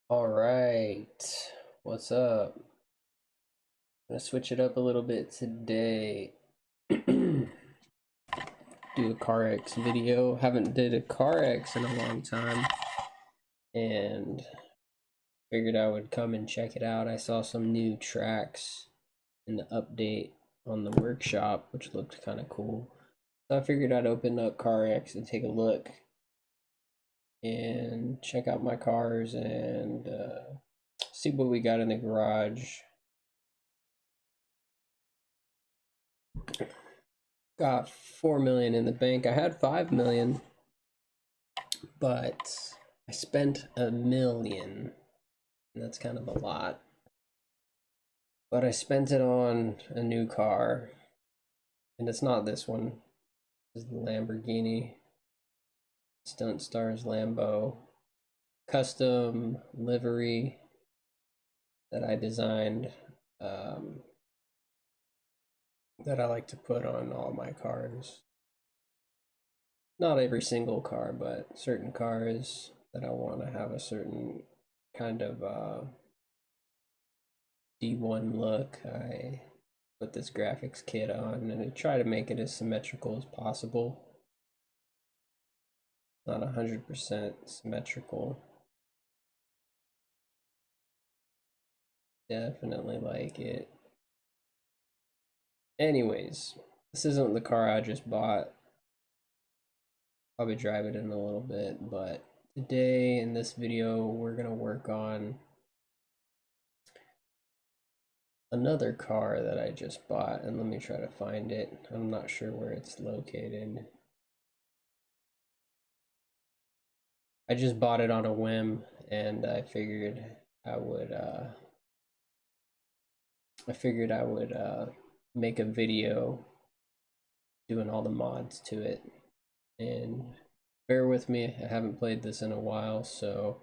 All right, what's up? I'm gonna switch it up a little bit today. Do a CarX video. Haven't did a CarX in a long time, and figured I would come and check it out. I saw some new tracks in the update on the workshop, which looked kind of cool. So I figured I'd open up CarX and take a look and check out my cars and see what we got in the garage. Got 4 million in the bank. I had 5 million, but I spent 1 million, and that's kind of a lot. But I spent it on a new car, and it's not this one. This is the Lamborghini Stunt Stars Lambo custom livery that I designed, um, that I like to put on all my cars. Not every single car, but certain cars that I want to have a certain kind of D1 look. I put this graphics kit on and I try to make it as symmetrical as possible. Not 100% symmetrical. Definitely like it. Anyways, this isn't the car I just bought. Probably drive it in a little bit, but today in this video we're gonna work on another car that I just bought, and let me try to find it. I'm not sure where it's located. I just bought it on a whim, and I figured I would make a video doing all the mods to it. And bear with me, I haven't played this in a while, so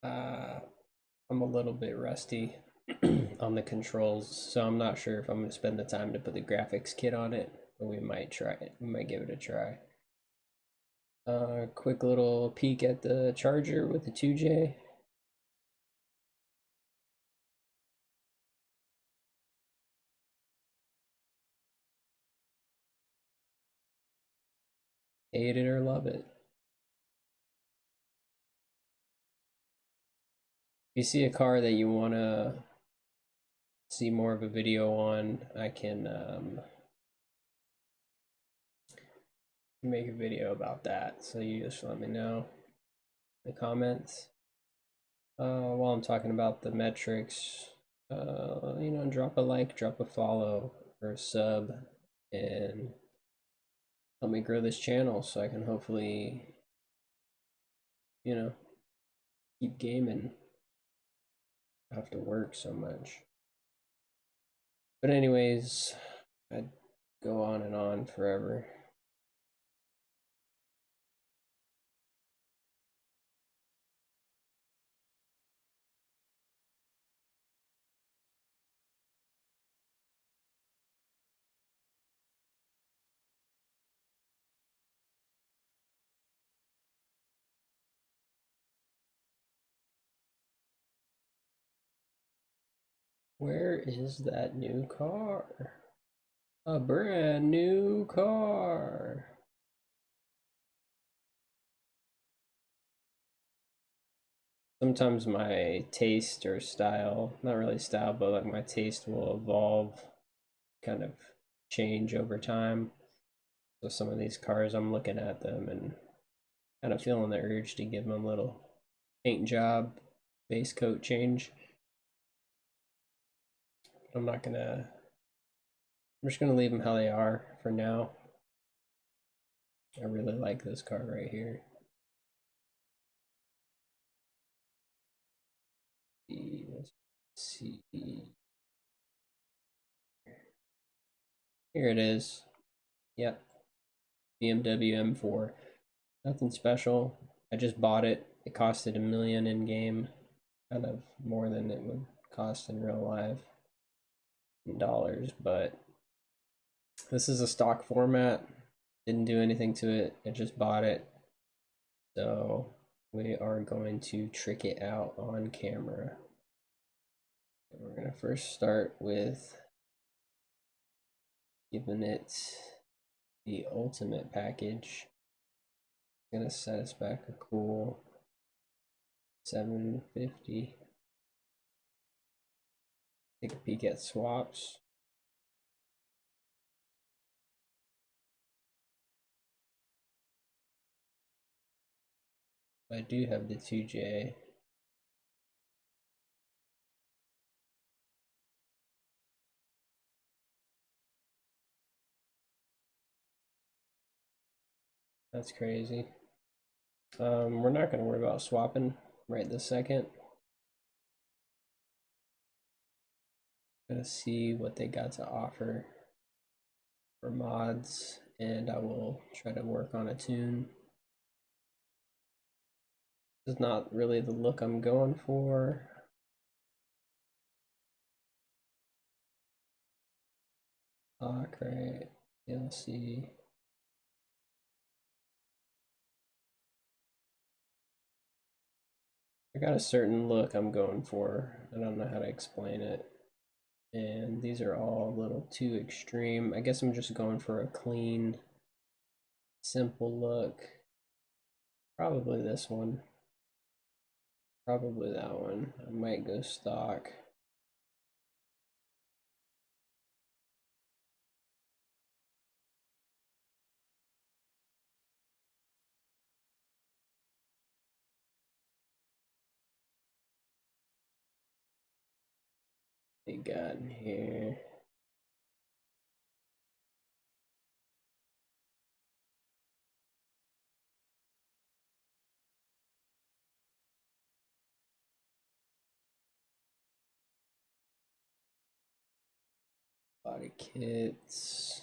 I'm a little bit rusty on the controls, so I'm not sure if I'm going to spend the time to put the graphics kit on it, but we might try it. We might give it a try. Quick little peek at the charger with the 2J. Hate it or love it. If you see a car that you want to see more of a video on, I can make a video about that. So you just let me know in the comments. While I'm talking about the metrics, drop a like, drop a follow, or a sub, and help me grow this channel so I can hopefully, keep gaming. I have to work so much. But anyways, I'd go on and on forever. Where is that new car? A brand new car. Sometimes my taste or style, not really style, but like my taste will evolve, kind of change over time. So some of these cars, I'm looking at them and kind of feeling the urge to give them a little paint job, base coat change. I'm not gonna, I'm just gonna leave them how they are for now. I really like this car right here. Let's see. Here it is. Yep. BMW M4. Nothing special. I just bought it. It costed 1 million in game. Kind of more than it would cost in real life in dollars, but this is a stock format. Didn't do anything to it. I just bought it. So we are going to trick it out on camera. We're going to first start with giving it the ultimate package. It's going to set us back a cool 750. Take a peek at swaps. I do have the 2J. That's crazy. We're not going to worry about swapping right this second. Gonna see what they got to offer for mods, and I will try to work on a tune. This is not really the look I'm going for. Right, DLC. I got a certain look I'm going for. I don't know how to explain it. And these are all a little too extreme. I guess I'm just going for a clean, simple look. Probably this one. Probably that one. I might go stock. They got in here. Body kits.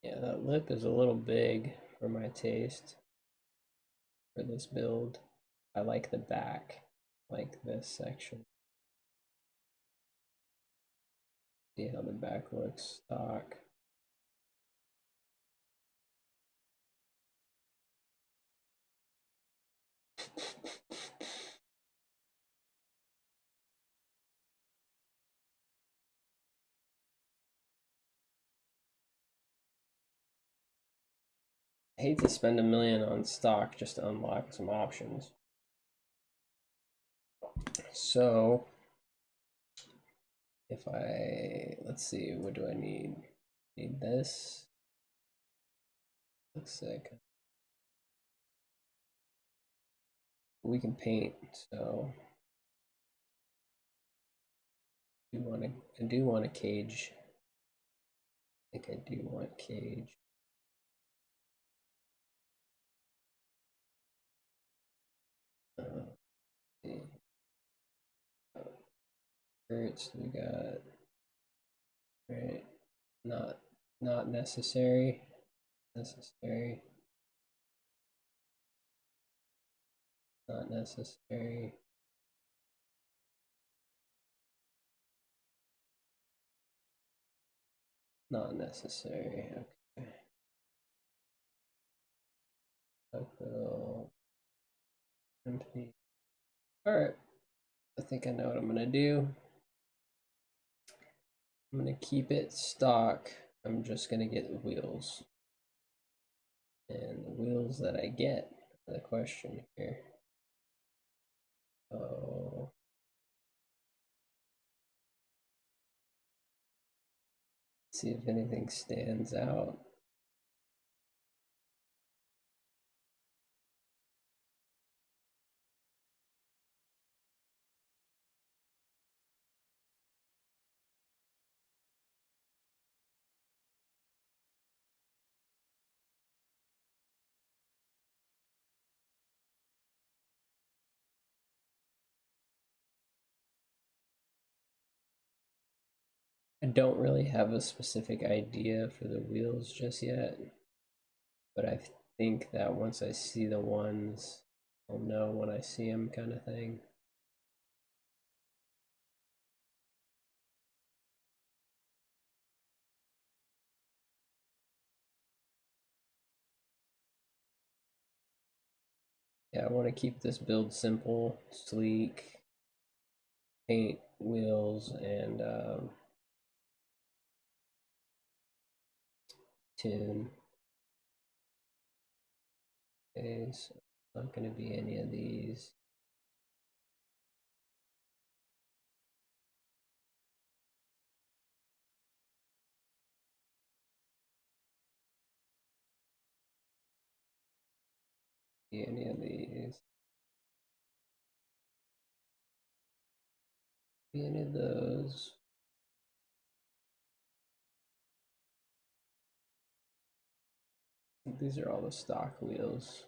Yeah, that lip is a little big for my taste for this build. I like the back, like this section. See how the back looks stock. I hate to spend $1 million on stock just to unlock some options. So if let's see, what do I need? Need this. Looks sick. We can paint, so I do want a cage. I think I do want cage. Skirts we got, right? Not necessary. Necessary. Not necessary. Not necessary. Okay. Empty. All right. I think I know what I'm gonna do. I'm gonna keep it stock. I'm just gonna get the wheels. And the wheels that I get are the question here. Oh. See if anything stands out. I don't really have a specific idea for the wheels just yet, but I think that once I see the ones, I'll know when I see them, kind of thing. Yeah, I want to keep this build simple, sleek, paint wheels, and tune. Okay, so not going to be any of these. Any of these. Any of those. These are all the stock wheels.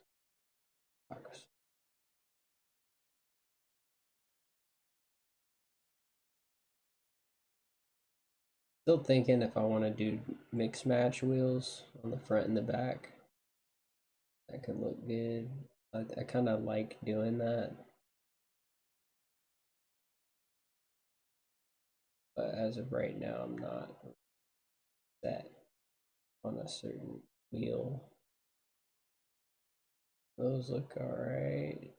Still thinking if I want to do mix match wheels on the front and the back. That could look good. I kind of like doing that. But as of right now, I'm not set on a certain wheel. Those look alright.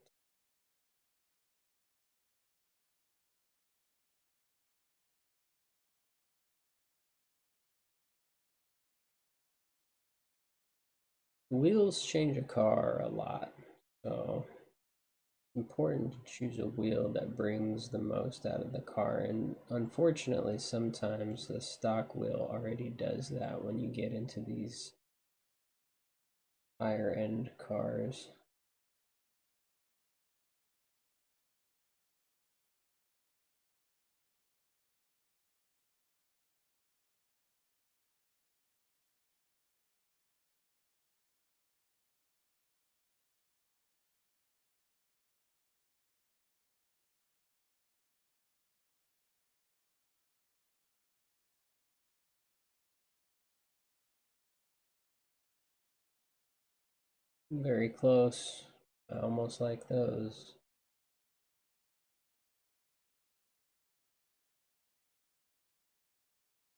Wheels change a car a lot, so it's important to choose a wheel that brings the most out of the car. And unfortunately, sometimes the stock wheel already does that when you get into these higher end cars. Very close. I almost like those.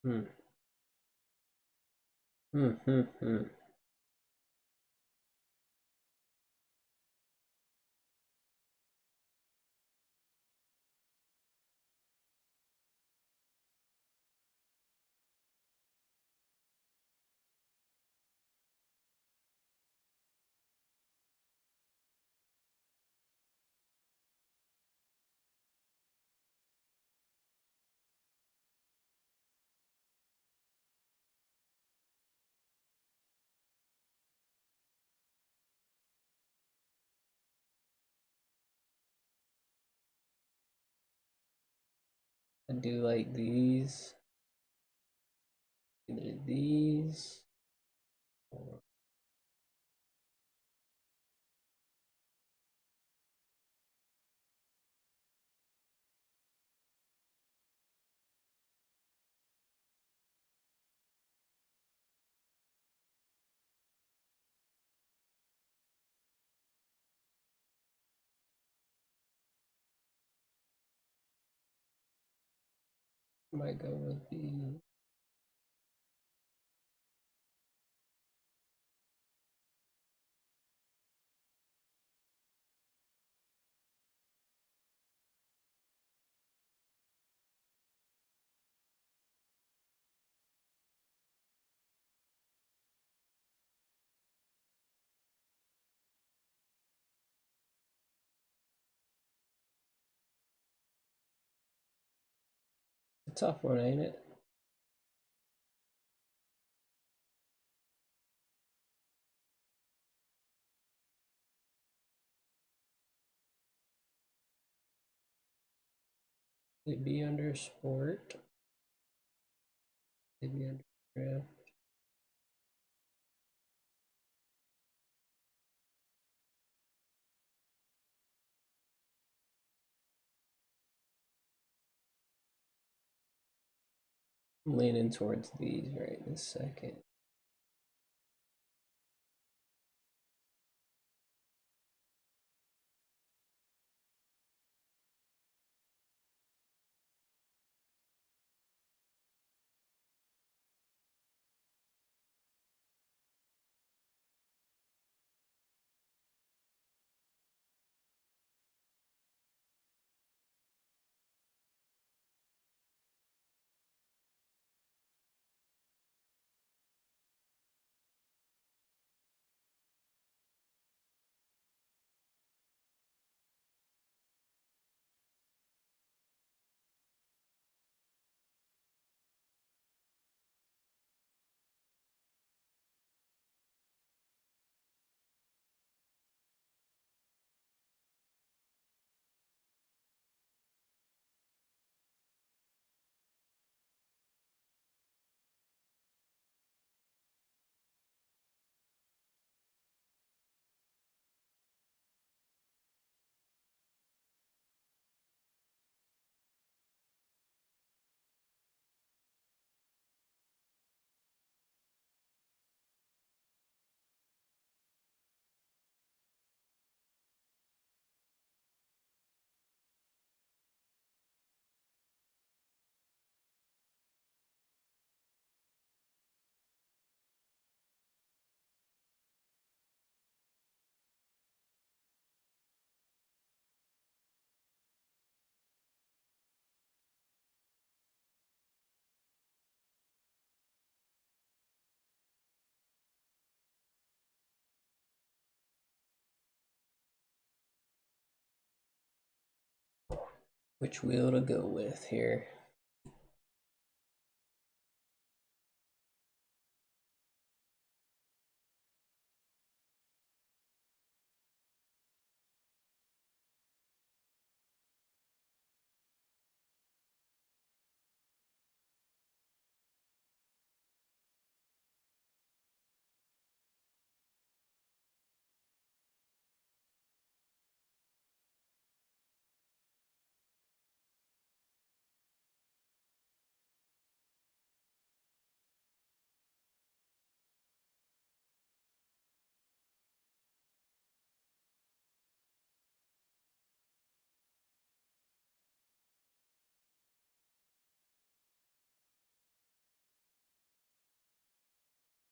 Hmm. Hmm. Hmm. Hmm. I do like these. Either these or might go with the tough one, ain't it? It'd be under sport. It'd be under drift. I'm leaning towards these right this second. Which wheel to go with here?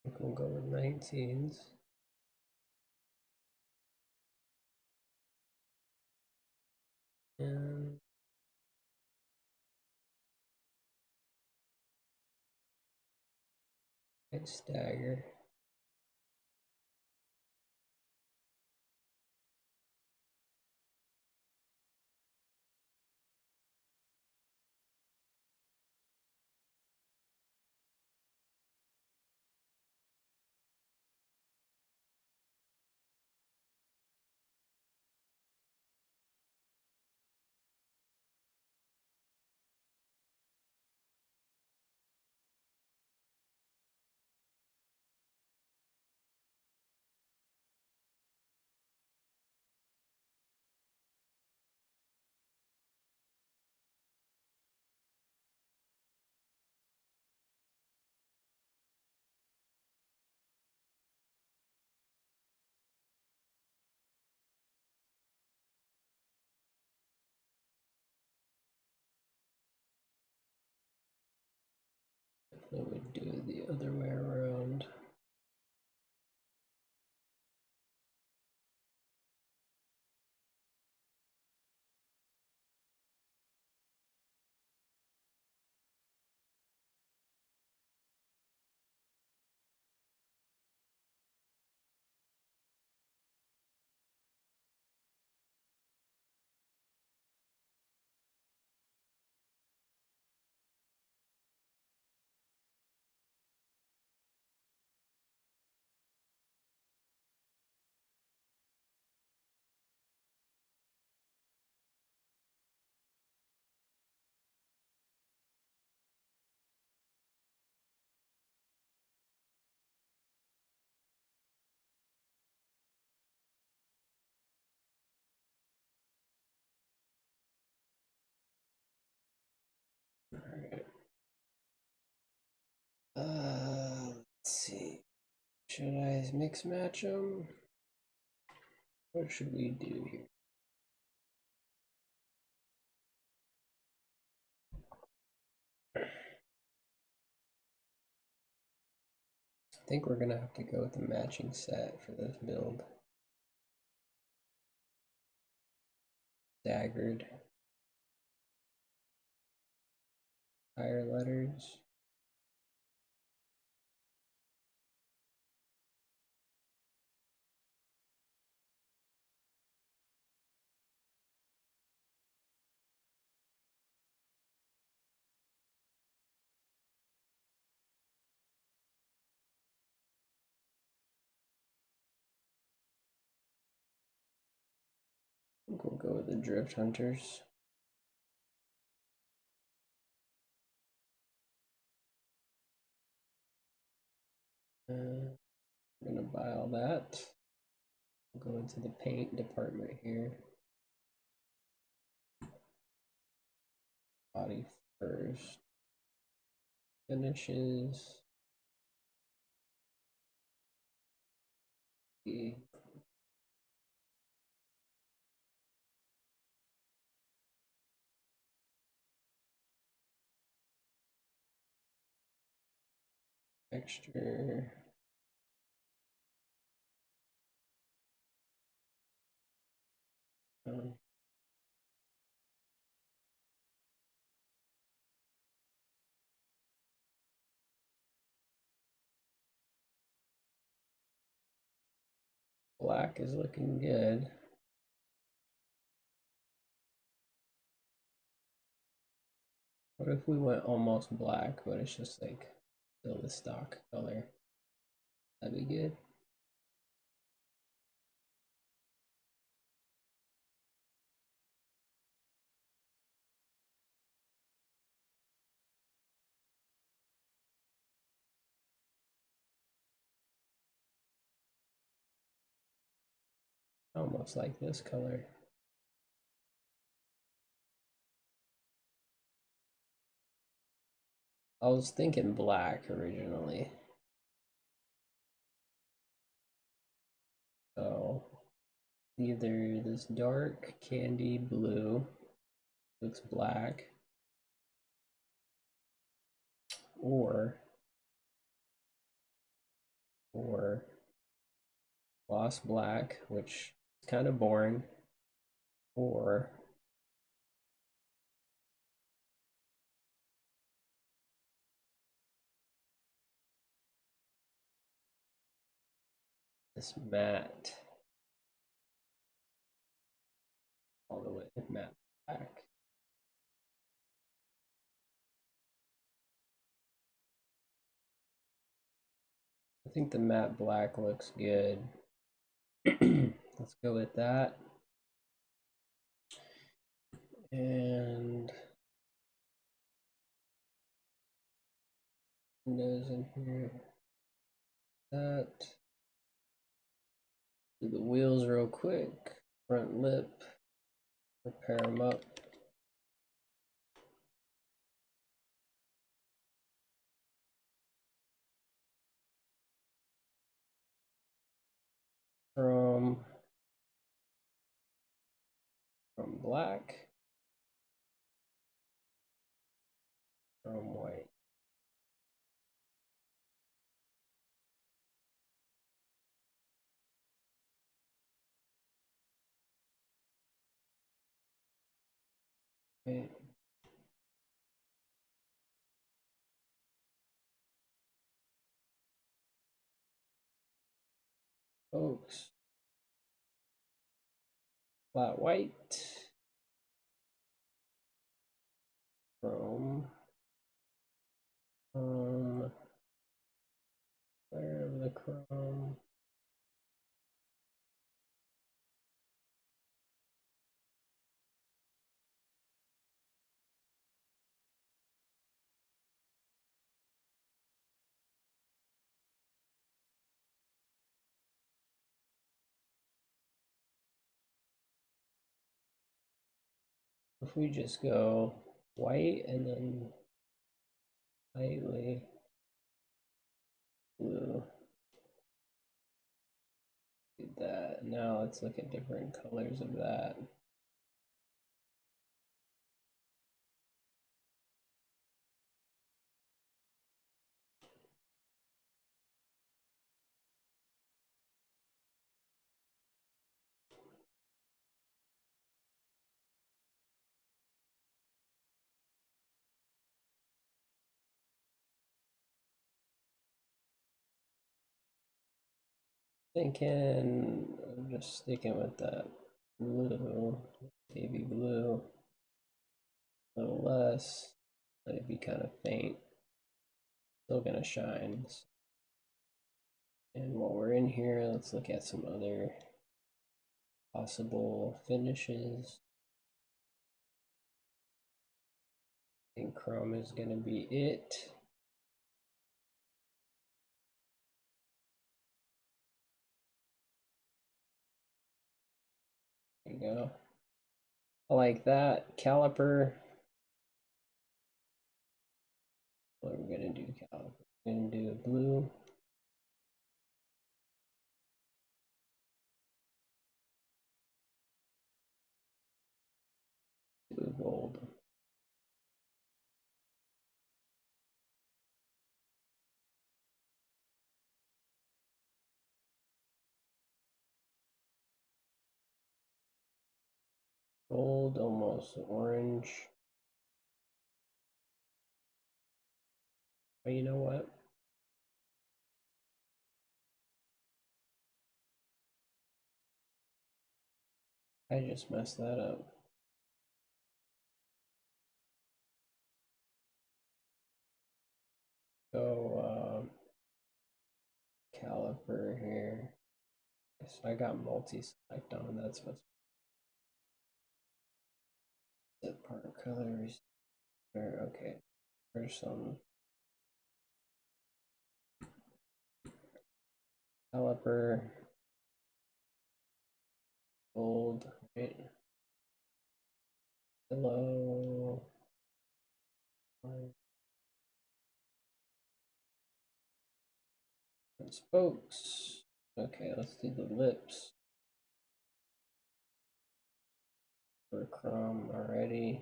I think we'll go with 19s. And stagger. I would do it the other way around. Should I mix match them? What should we do here? I think we're gonna have to go with the matching set for this build. Staggered tire letters. I think we'll go with the Drift Hunters. I'm gonna buy all that. We'll go into the paint department here. Body first. Finishes. Texture. Black is looking good. What if we went almost black, but it's just like still the stock color? That'd be good. Almost like this color. I was thinking black originally. So either this dark candy blue looks black, or gloss black, which is kind of boring, or this matte, all the way matte black. I think the matte black looks good. Let's go with that. And windows in here. That. Do the wheels real quick. Front lip. Repair them up. From black. From white. Okay. Folks. Flat white. Chrome. Where the chrome? If we just go white and then lightly blue. Now let's look at different colors of that. Thinking I'm just sticking with that blue, baby blue, a little less, let it be kind of faint, still gonna shine. And while we're in here, let's look at some other possible finishes. I think chrome is gonna be it. There you go. I like that. Caliper. What are we gonna do, caliper? We're gonna do a blue. Blue gold. Gold, almost orange. But you know what? I just messed that up. Go caliper here. So I got multi-select on. That's what's the part colors. Okay, there's some caliper gold, right? Yellow. And spokes. Okay, let's do the lips. For chrome already.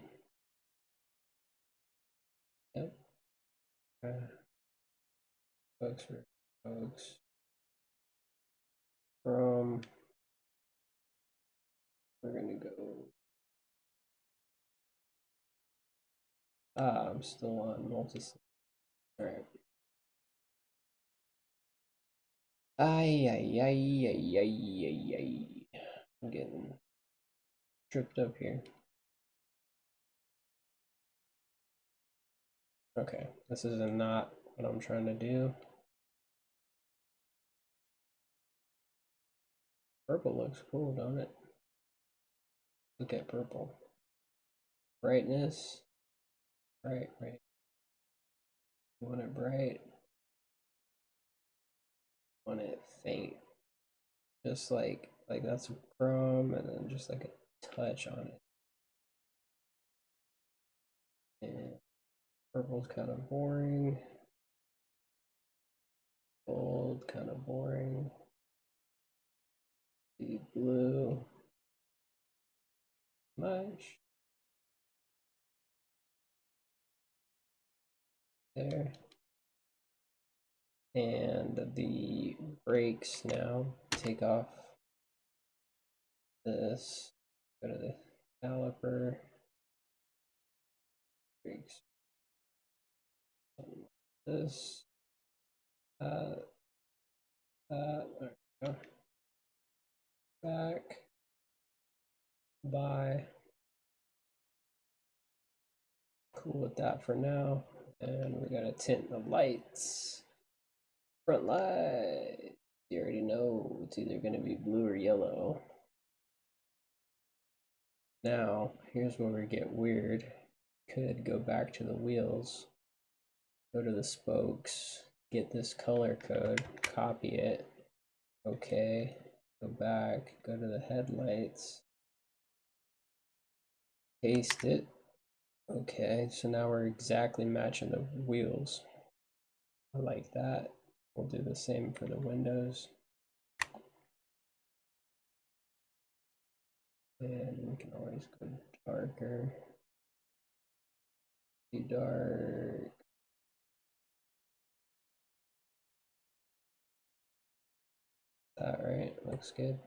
Yep. Spokes for spokes. Chrome. We're gonna go. I'm still on multi. All right. Ay, ay, ay, ay, ay, ay, ay. I'm getting tripped up here. Okay, this is not what I'm trying to do. Purple looks cool, don't it? Look at purple. Brightness. Bright, right. You want it bright. Want it faint. Just like that's chrome, and then just like a touch on it. And purple's kind of boring. Gold, kind of boring. The blue, much. There. And the brakes now. Take off this. Go to the caliper. Brakes. This. There we go. Back. By. Cool with that for now. And we gotta tint the lights. Front light. You already know it's either gonna be blue or yellow. Now, here's where we get weird. Could go back to the wheels, go to the spokes, get this color code, copy it. Okay, go back, go to the headlights, paste it. Okay, so now we're exactly matching the wheels. I like that. We'll do the same for the windows. And we can always go darker. Too dark. That right? Looks good.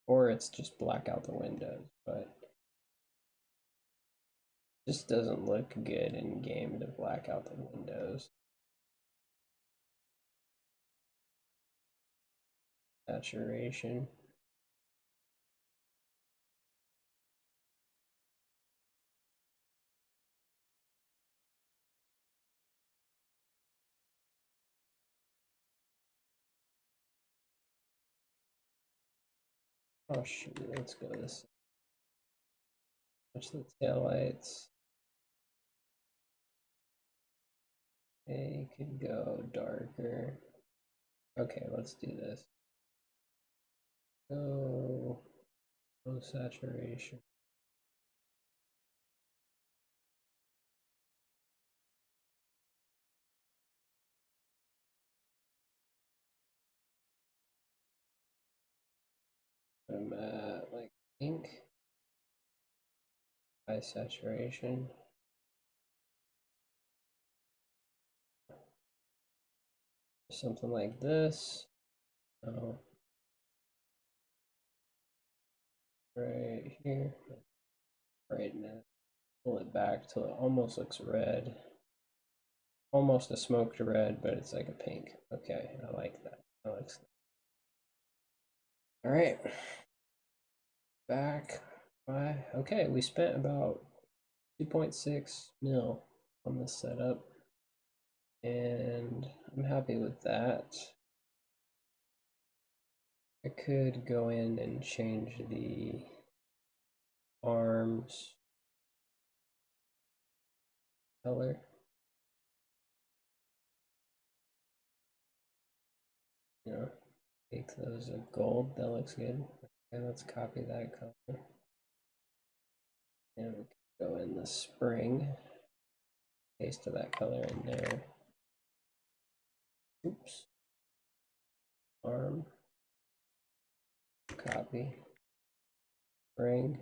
Or it's just black out the windows, but just doesn't look good in game to black out the windows. Saturation. Oh shoot, let's go this. Watch the taillights. They could go darker. Okay, let's do this. Go low saturation. I'm at like pink. High saturation. Something like this. Oh, right here. Right now. Pull it back till it almost looks red. Almost a smoked red, but it's like a pink. Okay, I like that. I like that. All right. Back by, okay, we spent about 2.6 mil on this setup, and I'm happy with that. I could go in and change the arms color. You know, make those a gold. That looks good. Okay, let's copy that color. And we can go in the spring. Paste that color in there. Oops. Arm. Copy. Spring.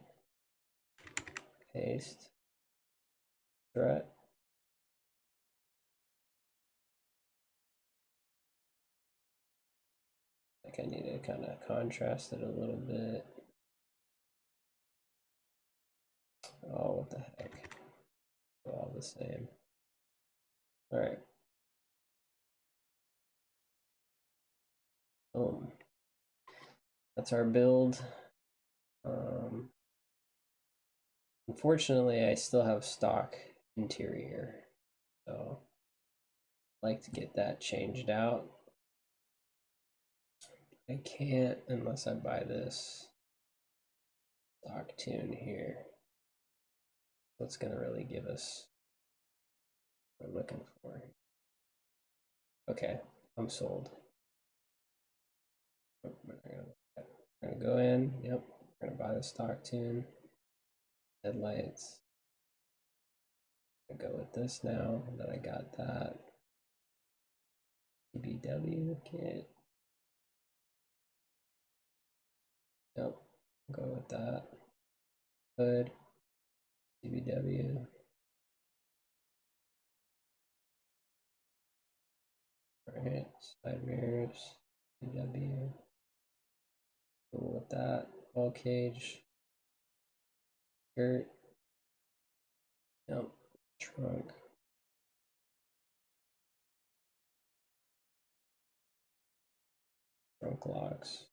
Paste. Strut. Like I need to kind of contrast it a little bit. Oh, what the heck. They're all the same. All right. Boom. That's our build. Unfortunately, I still have stock interior, so I'd like to get that changed out. I can't unless I buy this stock tune here. What's gonna really give us what I'm looking for? Okay, I'm sold. We're gonna go in. Yep, we're gonna buy the stock tune. Headlights. I'm gonna go with this now that I got that. BMW kit. Yep, go with that. Hood. CBW. Alright, side mirrors. CBW. Go with that. Roll cage. Skirt. Yep. Trunk. Trunk locks.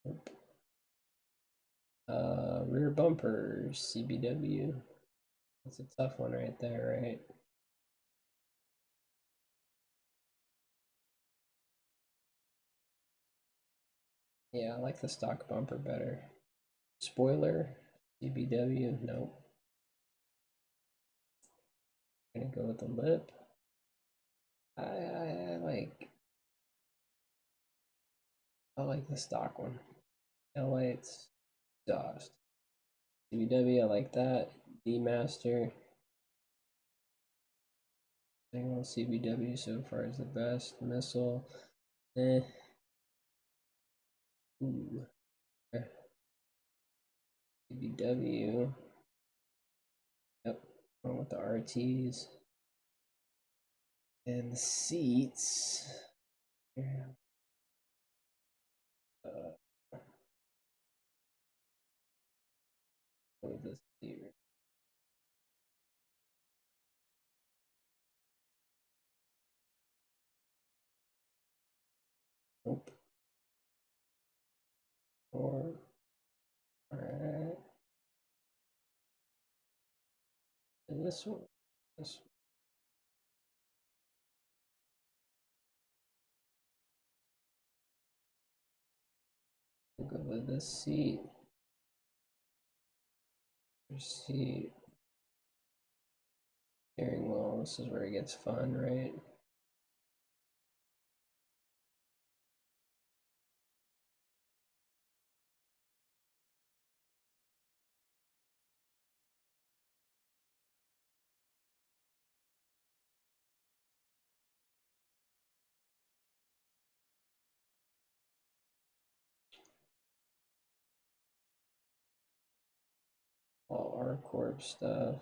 Nope. Rear bumpers. CBW. That's a tough one right there, right? Yeah, I like the stock bumper better. Spoiler. CBW. Nope. Gonna go with the lip. I like the stock one. Taillights, exhaust. CBW, I like that. D Master. Single CBW so far is the best. Missile. Eh. Ooh. BMW. Yep, wrong with the RTs. And the seats. Yeah. This here. Nope. All right. And this one. This one. We'll go with this seat. Seat. Steering wheel. This is where it gets fun, right? All R Corp stuff.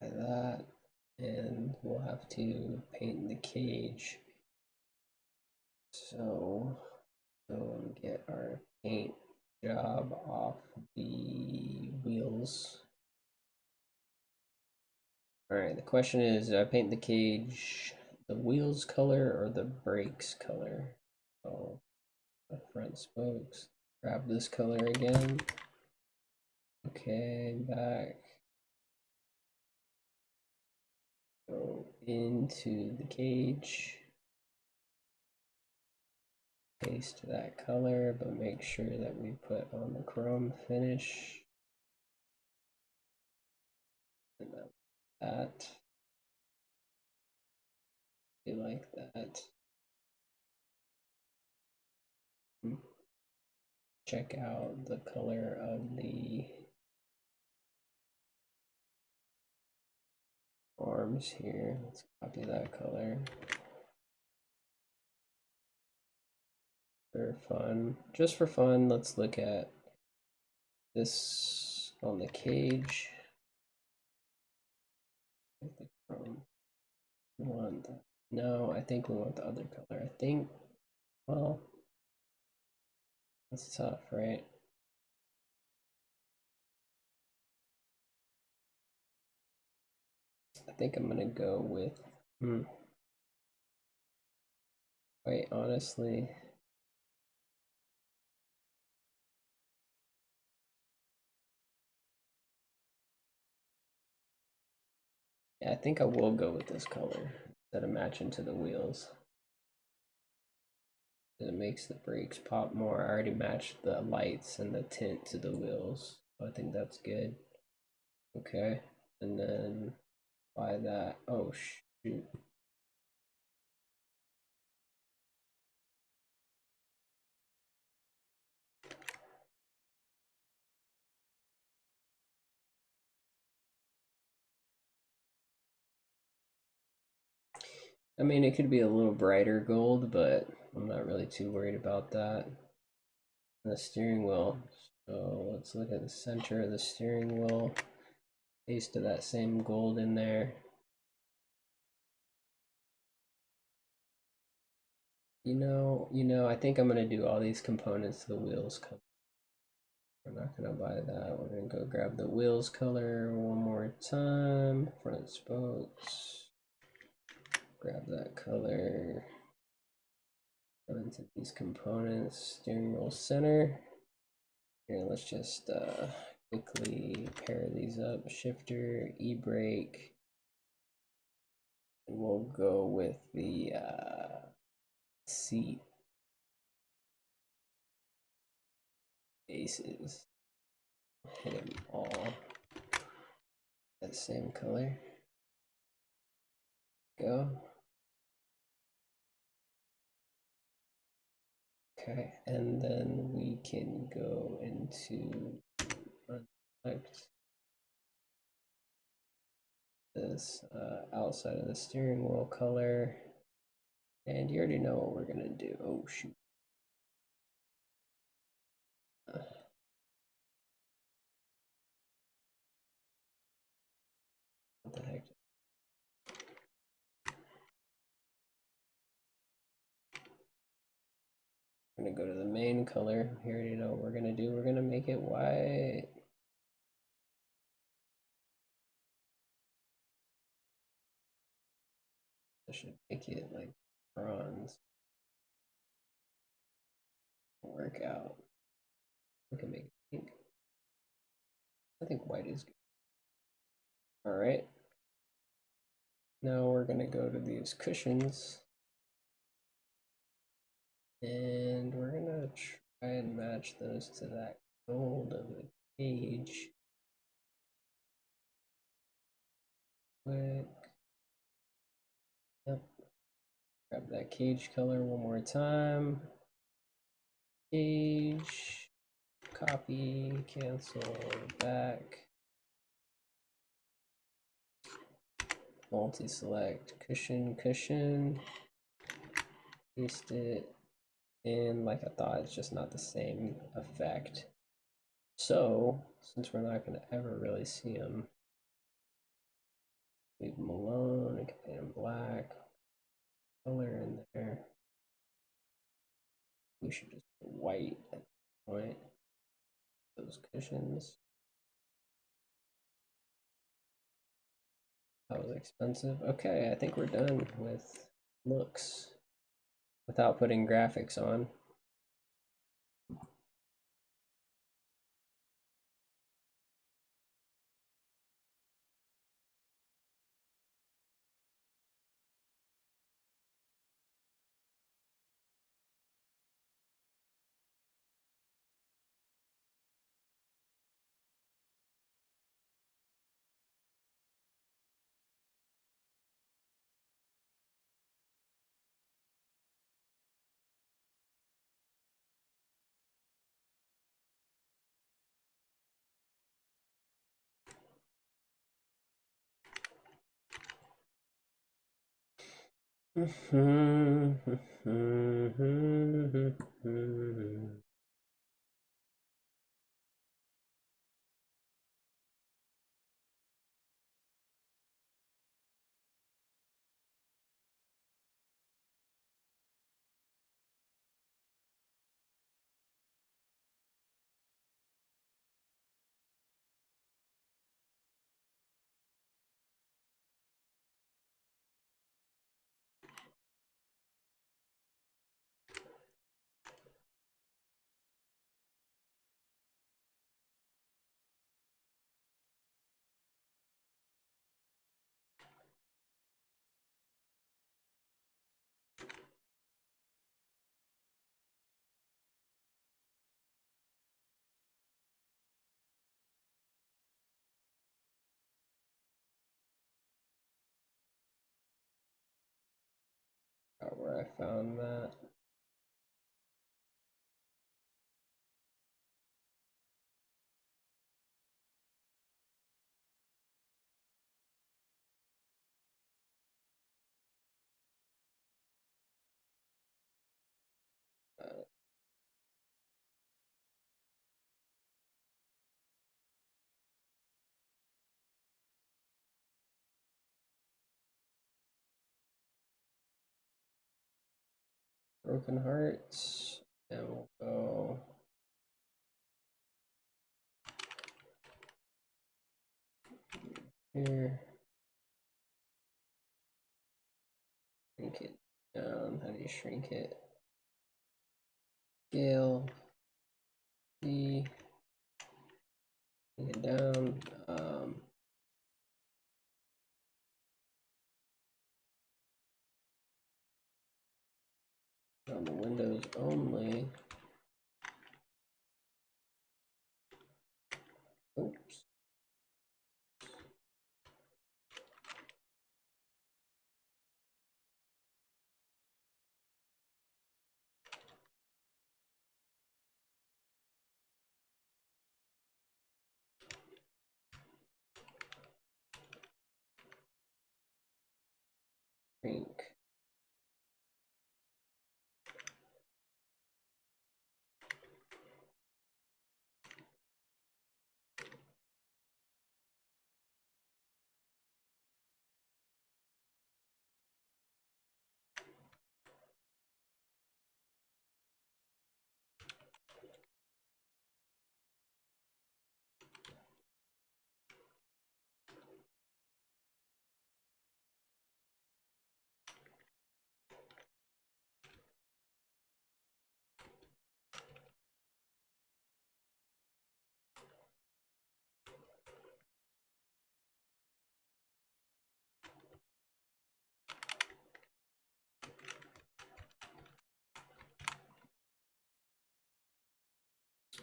Like that, and we'll have to paint the cage. So go and get our paint job off the wheels. All right, the question is, do I paint the cage the wheels color or the brakes color? Oh, the front spokes. Grab this color again. Okay, back. Go into the cage. Paste that color, but make sure that we put on the chrome finish. And that. Be like that. Check out the color of the arms here. Let's copy that color. For fun, just for fun, let's look at this on the cage. We want that. No, I think we want the other color. I think, well, that's tough, right? I think I'm gonna go with, quite honestly, yeah, I think I will go with this color instead of matching to the wheels. It makes the brakes pop more. I already matched the lights and the tint to the wheels, so I think that's good. Okay, and then by that, oh shoot. I mean, it could be a little brighter gold, but I'm not really too worried about that. And the steering wheel. So let's look at the center of the steering wheel. Paste of that same gold in there. You know, I think I'm gonna do all these components to the wheels color. We're not gonna buy that. We're gonna go grab the wheels color one more time. Front spokes. Grab that color. Go into these components. Steering wheel center. Here, let's just quickly pair these up. Shifter, e-brake. And we'll go with the seat bases. Hit them all. That same color. Go. Okay, and then we can go into unselect this outside of the steering wheel color. And you already know what we're gonna do. Oh shoot. What the heck? We're gonna go to the main color. You already know what we're gonna do. We're gonna make it white. I should make it like bronze. Work out. We can make it pink. I think white is good. All right. Now we're gonna go to these cushions. And we're gonna try and match those to that gold of the cage. Quick. Yep. Grab that cage color one more time. Cage. Copy. Cancel. Back. Multi-select. Cushion. Cushion. Paste it. And like I thought, it's just not the same effect. So, since we're not going to ever really see them, leave them alone. I can paint them black. Color in there. We should just put white at this point. Those cushions. That was expensive. Okay, I think we're done with looks without putting graphics on. Where I found that. Broken Hearts, and we'll go here. Shrink it down. How do you shrink it? Scale. C. Bring it down. On the windows only. Oops. Shrink.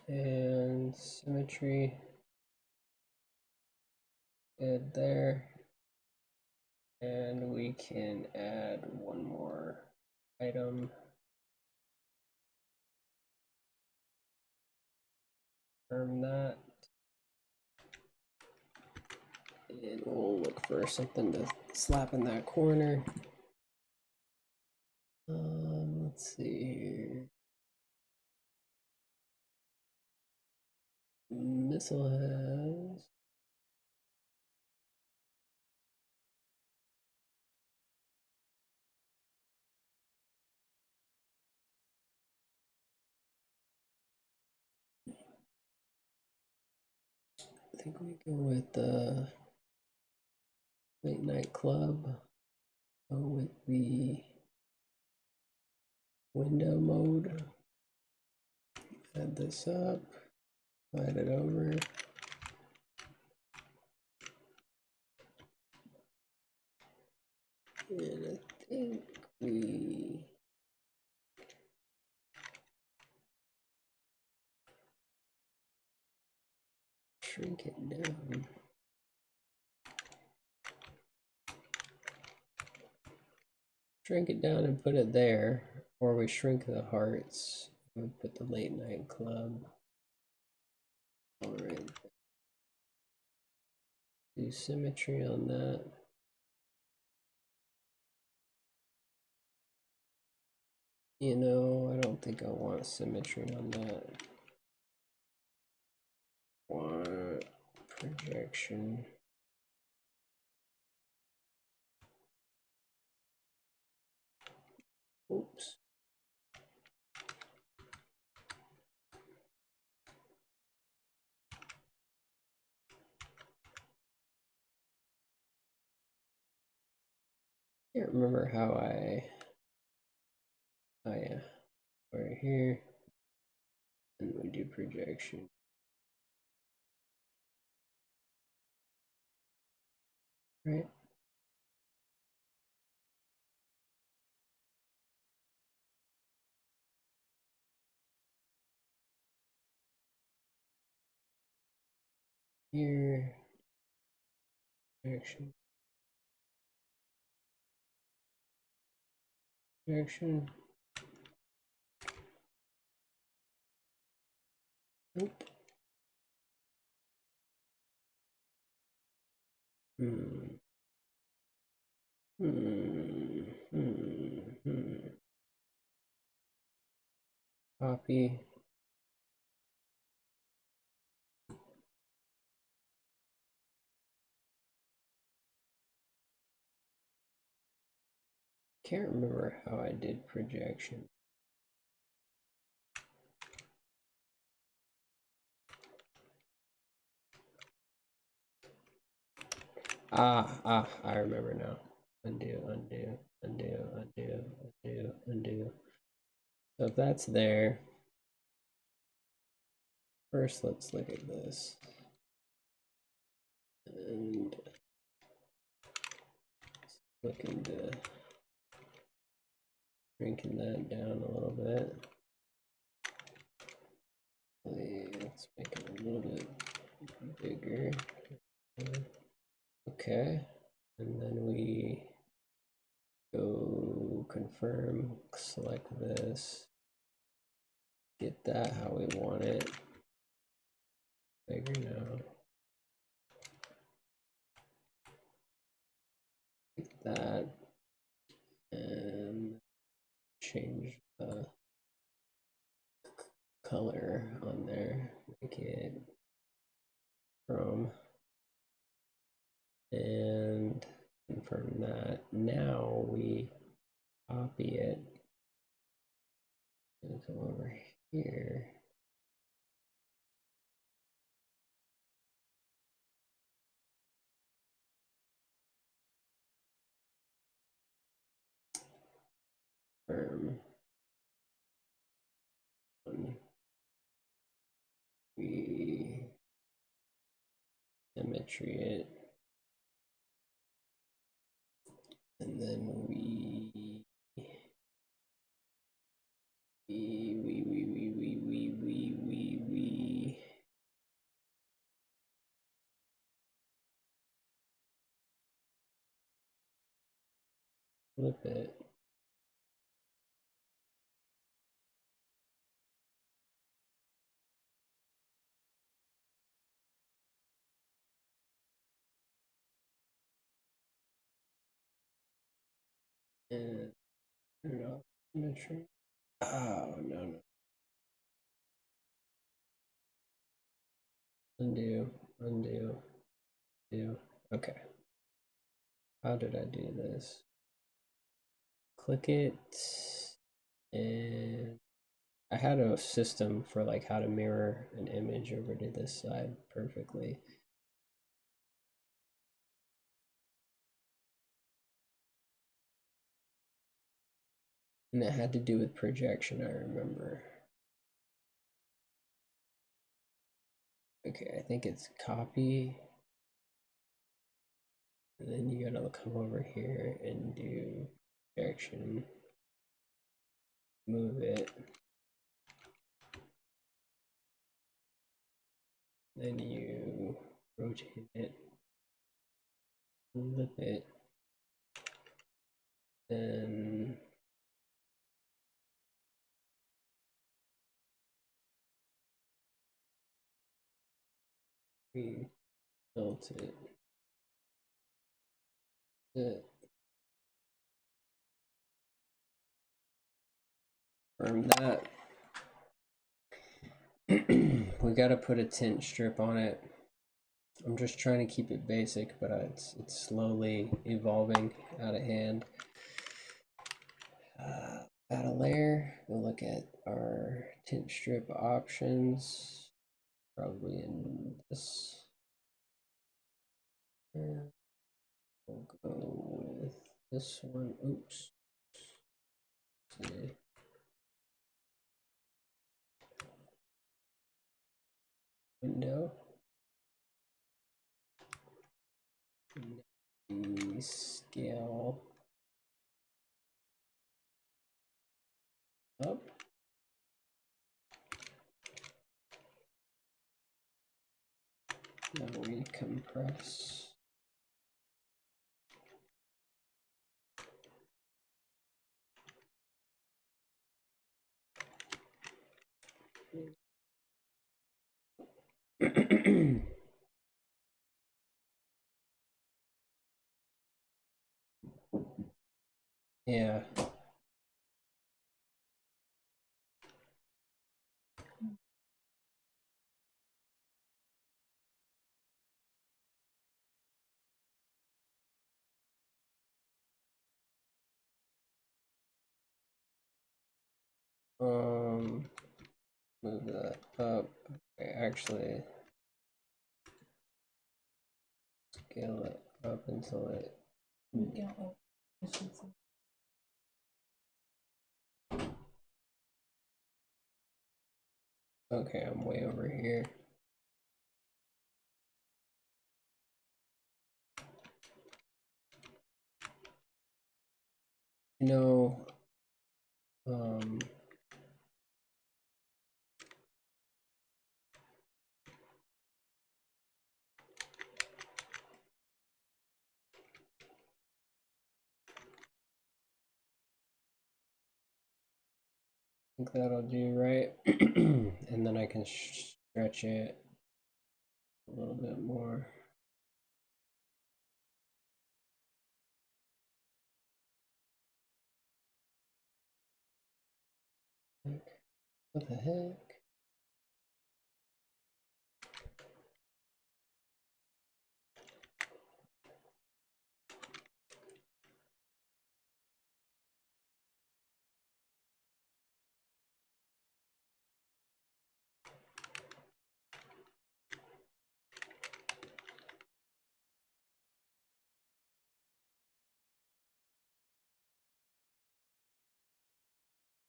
And symmetry, add there, and we can add one more item. Confirm that, and we'll look for something to slap in that corner. Let's see here. Missile has I think we go with the late night club. Go with the window mode. Add this up. Slide it over. And I think we shrink it down. Shrink it down and put it there, or we shrink the hearts and put the late night club. All right. Do symmetry on that. You know, I don't think I want symmetry on that. Want projection. Oops. Can't remember how oh yeah, right here, and we do projection. Right. Here, projection. Projection. Nope. Copy. Can't remember how I did projection. I remember now. Undo, undo, undo, undo, undo, undo. So if that's there, first let's look at this. And look into shrinking that down a little bit. Let's make it a little bit bigger. Okay, and then we go confirm, select this, get that how we want it. Bigger now. Like that. and change the color on there, make it chrome, and confirm that. Now we copy it and come over here. We symmetry it, and then we flip it. And turn it off symmetry. Oh, no. Undo. Do. Okay. How did I do this? Click it, and I had a system for like how to mirror an image over to this side perfectly. And it had to do with projection, I remember. Okay, I think it's copy. And then you gotta come over here and do projection. Move it. Then you rotate it. Flip it. Then we built it. Confirm that. We got to put a tint strip on it. I'm just trying to keep it basic, but it's slowly evolving out of hand. Add a layer. We'll look at our tint strip options. Probably in this. We'll go with this one. Oops. See. Window. Scale up. Now we compress. Yeah. Move that up. Okay, actually scale it up until it. Okay, I'm way over here. You know, I think that'll do right. And then I can stretch it a little bit more. What the heck?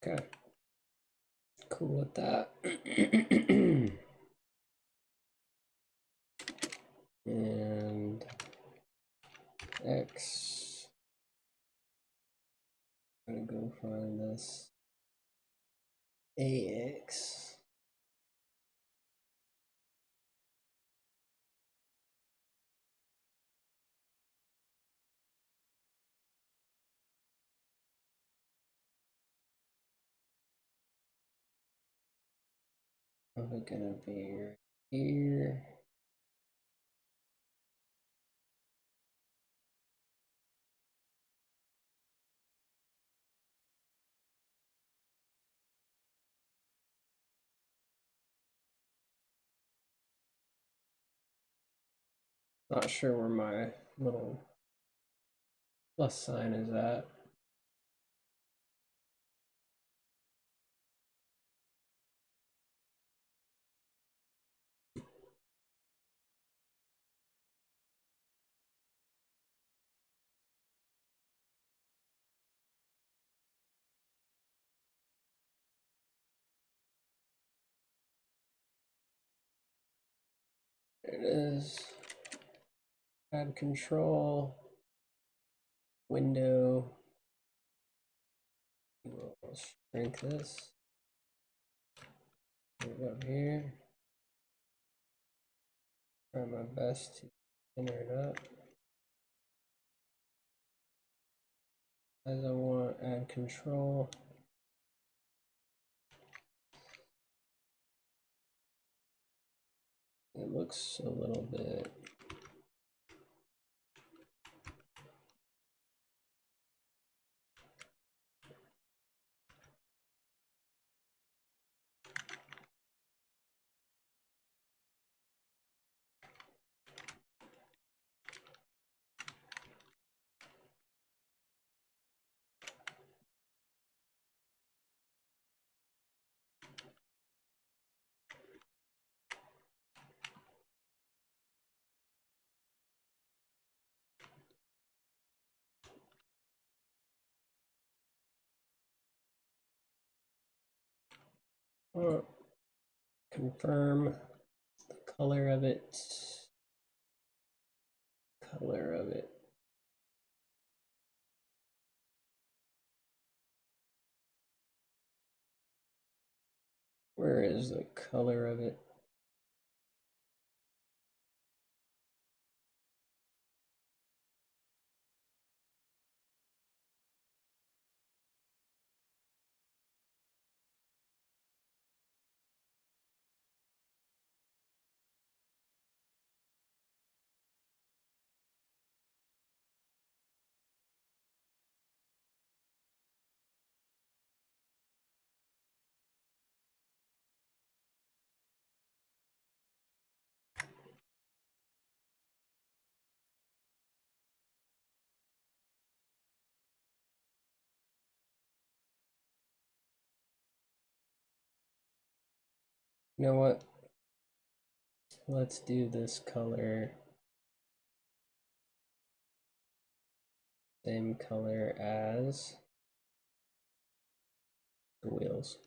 Okay, cool with that. And X. I'm gonna go find this AX. Probably gonna be right here. Not sure where my little plus sign is at. There it is. Add control. Window. We'll shrink this. Put it up here. Try my best to center it up. As I want, add control. It looks a little bit. Confirm the color of it. Color of it. Where is the color of it? You know what? Let's do this color. Same color as the wheels.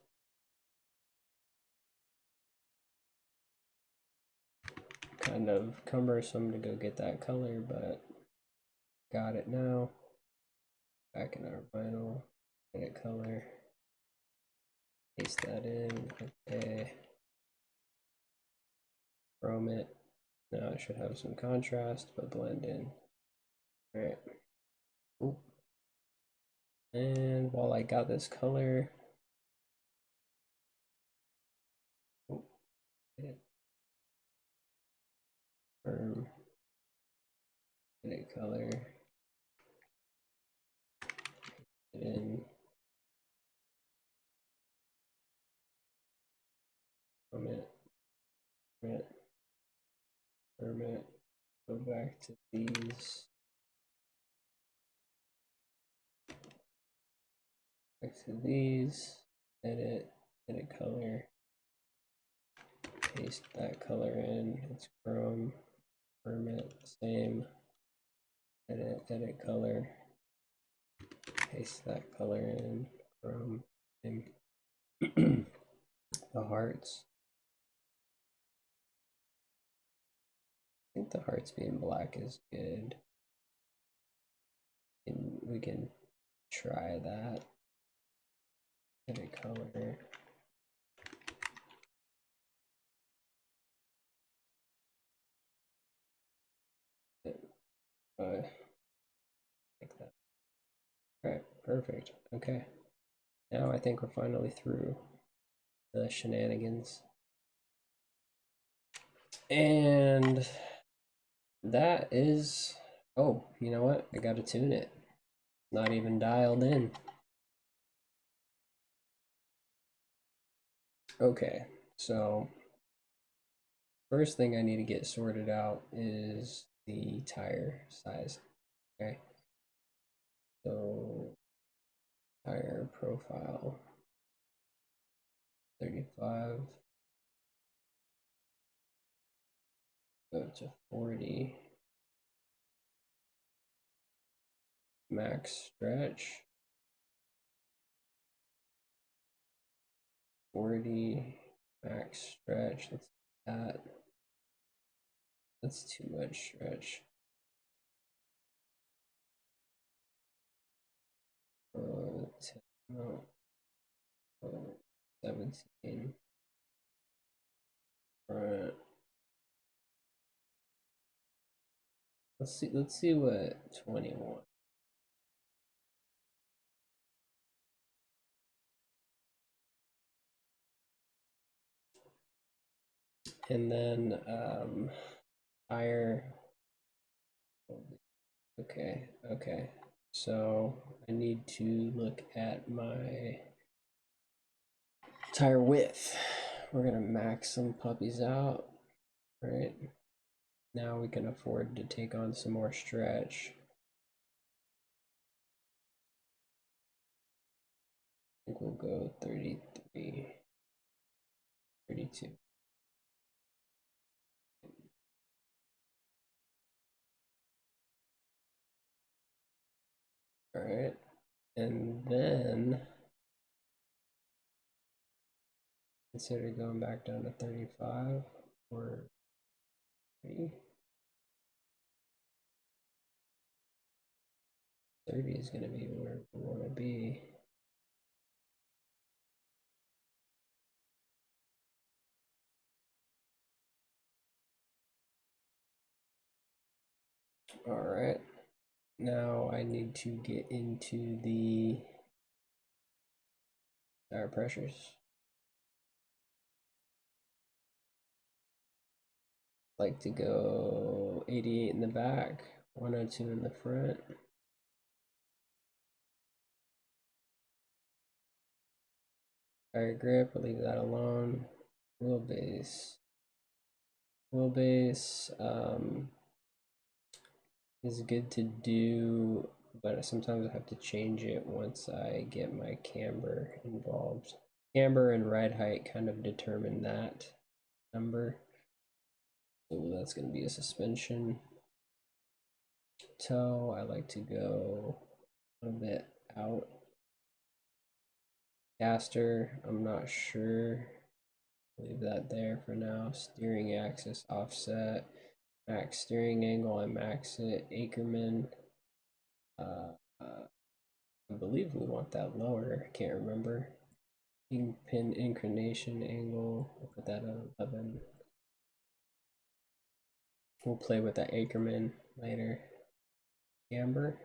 Kind of cumbersome to go get that color, but got it now. Back in our vinyl, edit color, paste that in, okay. Chrome it. Now it should have some contrast, but blend in. All right. Ooh. And while I got this color, edit color, in permit, permit, go back to these. Back to these, edit color, paste that color in, it's chrome, permit, same, edit color, paste that color in, chrome, same. The hearts. I think the hearts being black is good. And we can try that. Edit color. Like that. All right, perfect. Okay. Now I think we're finally through the shenanigans. And that is, oh, you know what? I gotta tune it. Not even dialed in. Okay, so first thing I need to get sorted out is the tire size. Okay, so tire profile 35, go to 40, max stretch 40, max stretch. Let's do that. That's too much stretch. 10, no, 17. Front. Let's see what 21. And then tire. Okay, okay. So I need to look at my tire width. We're gonna max some puppies out, right? Now we can afford to take on some more stretch. I think we'll go 33, 32. All right, and then consider going back down to 35 or 30. 30 is going to be where we want to be. All right, now I need to get into the tire pressures. Like to go 88 in the back, 102 in the front. Tire grip, I'll leave that alone. Wheelbase. Wheelbase is good to do, but sometimes I have to change it once I get my camber involved. Camber and ride height kind of determine that number. So that's going to be a suspension. Toe, I like to go a little bit out. Caster, I'm not sure. Leave that there for now. Steering axis offset. Max steering angle, I max it. Ackerman. I believe we want that lower. I can't remember. Pin inclination angle. We'll put that at 11. We'll play with that Ackerman later. Camber.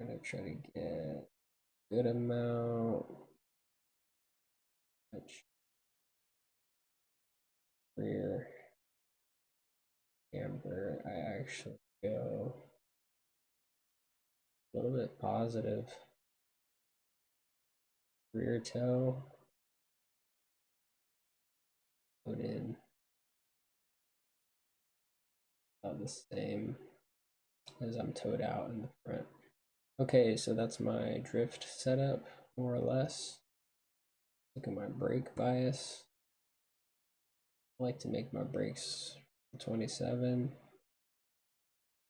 I'm gonna try to get a good amount. Rear camber. I actually go a little bit positive. Rear toe. put in about the same as I'm towed out in the front. Okay, so that's my drift setup, more or less. Look at my brake bias. I like to make my brakes 27.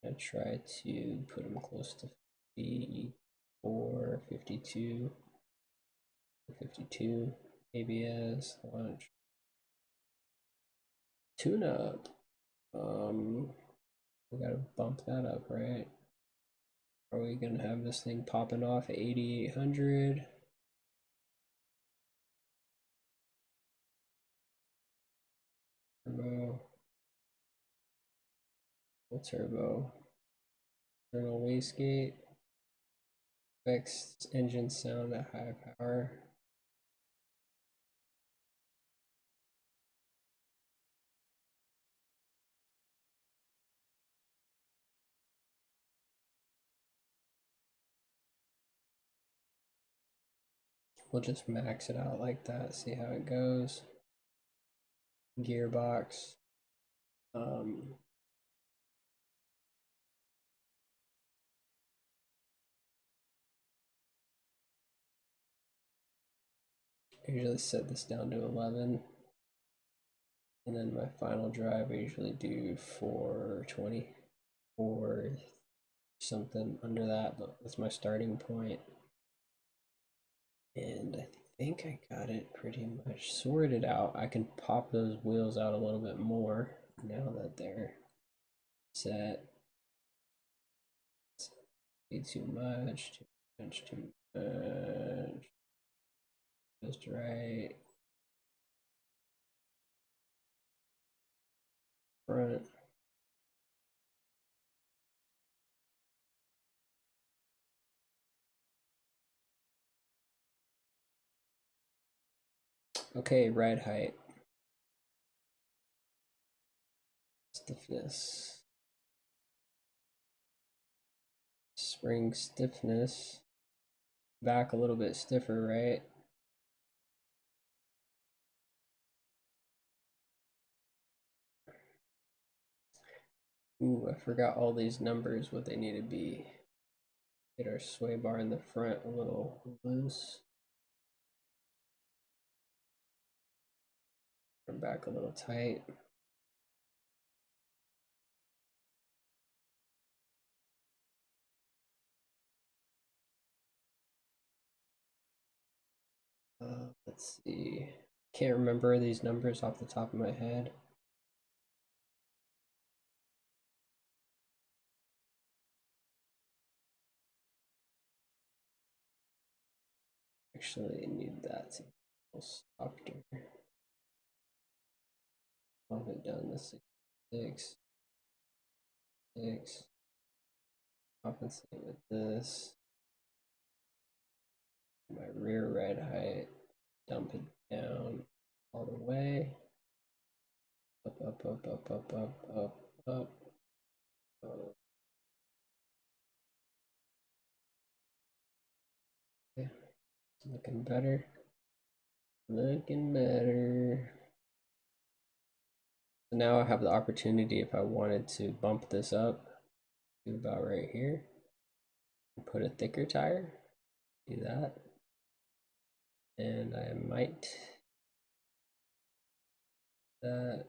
I try to put them close to 54, 52, 52 ABS launch. Tune up. We gotta bump that up, right? Are we gonna have this thing popping off at 8800? Turbo. Full turbo. Internal wastegate. Fixed engine sound at high power. We'll just max it out like that, see how it goes. Gearbox. I usually set this down to 11. And then my final drive, I usually do 420 or something under that, but that's my starting point. And I think I got it pretty much sorted out. I can pop those wheels out a little bit more now that they're set. Be too much, too much, too much. Just right. Front. Okay, ride height. Stiffness. Spring stiffness. Back a little bit stiffer, right? Ooh, I forgot all these numbers, what they need to be. Get our sway bar in the front a little loose. Or back a little tight. Let's see. Can't remember these numbers off the top of my head. Actually, I need that to be softer. Bump it down to 6, 6. Compensate with this. My rear ride height. Dump it down all the way. Up, up, up, up, up, up, up, up. Okay. Looking better. Looking better. So now I have the opportunity, if I wanted to bump this up to about right here, and put a thicker tire, do that. And I might that.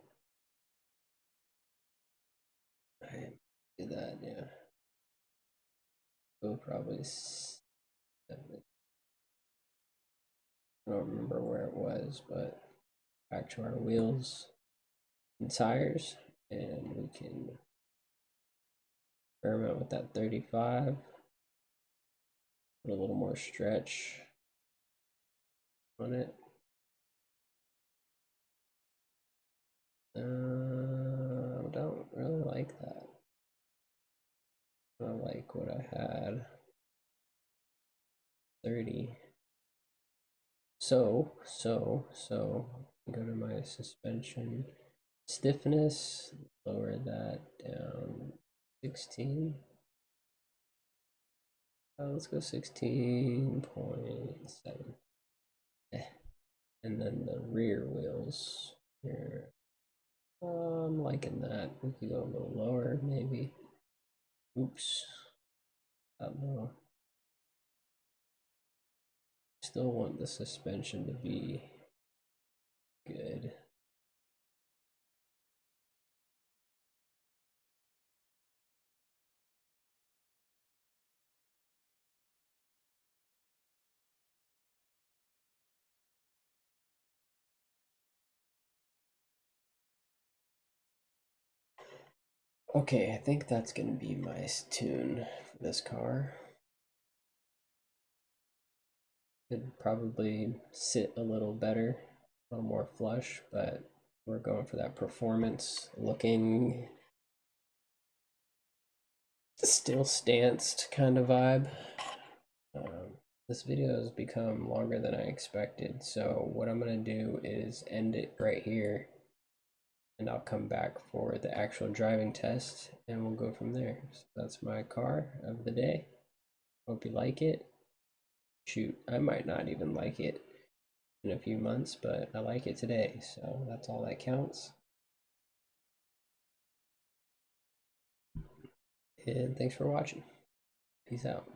I do that, yeah. We'll probably. I don't remember where it was, but back to our wheels and tires, and we can experiment with that 35. Put a little more stretch on it. I don't really like that. I like what I had. 30. So go to my suspension stiffness, lower that down 16. Let's go 16.7. And then the rear wheels. Here. I'm liking that. We could go a little lower, maybe. Oops. That low. Still want the suspension to be good. Okay, I think that's gonna be my tune for this car. Could probably sit a little better, a little more flush, but we're going for that performance looking, still stanced kind of vibe. This video has become longer than I expected, so what I'm gonna do is end it right here, and I'll come back for the actual driving test, and we'll go from there. So that's my car of the day. Hope you like it. Shoot, I might not even like it in a few months, but I like it today, so that's all that counts. And thanks for watching. Peace out.